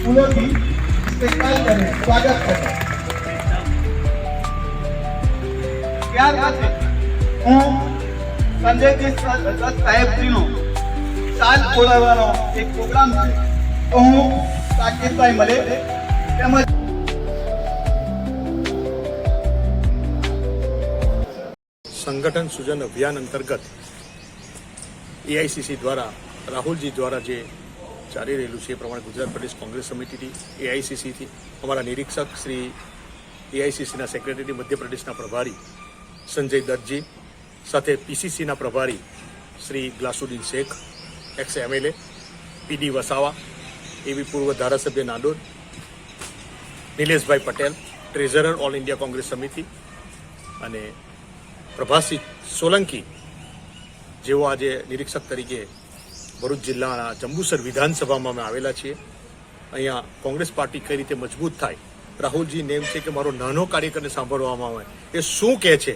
ફૂલોથી સ્વાગત કરે. ત્યાર પછી હું સંજયજી સાહેબજીનો શાલ ઓળાવવાનો એક પ્રોગ્રામ છે, તો હું સાકેતભાઈ મળે તેમજ સંગઠન સૂજન અભિયાન અંતર્ગત એઆઈસીસી દ્વારા રાહુલજી દ્વારા જે ચાલી રહેલું છે એ પ્રમાણે ગુજરાત પ્રદેશ કોંગ્રેસ સમિતિથી એઆઈસીસીથી અમારા નિરીક્ષક શ્રી એઆઈસીસીના સેક્રેટરી મધ્યપ્રદેશના પ્રભારી સંજય દત્તજી સાથે પીસીસીના પ્રભારી Shri Gyasuddin Shaikh, ex MLA, PD Vasava, એવી પૂર્વ ધારાસભ્ય Nadod, Nileshbhai Patel, treasurer all India Congress સમિતિ, અને પ્રભાસિંહ સોલંકી જેઓ આજે નિરીક્ષક તરીકે ભરૂચ જિલ્લાના જંબુસર વિધાનસભામાં અમે આવેલા છીએ. અહીંયા કોંગ્રેસ પાર્ટી કઈ રીતે મજબૂત થાય, રાહુલજી નેમ છે કે મારો નાનો કાર્યકરને સાંભળવામાં આવે એ શું કહે છે,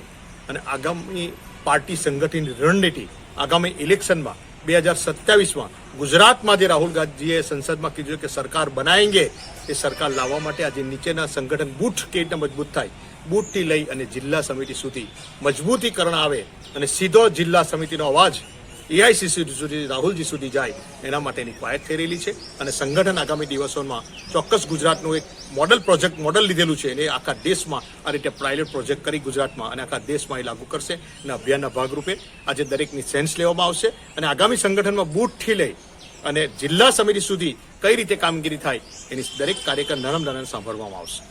અને આગામી પાર્ટી સંગઠનની રણનીતિ આગામી ઇલેક્શનમાં 2027માં ગુજરાતમાં જે રાહુલ ગાંધીએ સંસદમાં કીધું કે સરકાર બનાવેંગે, એ સરકાર લાવવા માટે આજે નીચેના સંગઠન બૂથ કેવી રીતે મજબૂત થાય, બૂથથી લઈ અને જિલ્લા સમિતિ સુધી મજબૂતીકરણ આવે અને સીધો જિલ્લા સમિતિનો અવાજ એઆઈસીસી સુધી રાહુલજી સુધી જાય, એના માટેની કવાયત થઈ રહેલી છે. અને સંગઠન આગામી દિવસોમાં ચોક્કસ ગુજરાતનું એક મોડલ લીધેલું છે અને આખા દેશમાં આ રીતે પાયલોટ પ્રોજેક્ટ કરી ગુજરાતમાં અને આખા દેશમાં એ લાગુ કરશે. અને અભિયાનના ભાગરૂપે આજે દરેકની સેન્સ લેવામાં આવશે અને આગામી સંગઠનમાં બૂથથી લઈ અને જિલ્લા સમિતિ સુધી કઈ રીતે કામગીરી થાય એની દરેક કાર્યકર નરમ સાંભળવામાં આવશે.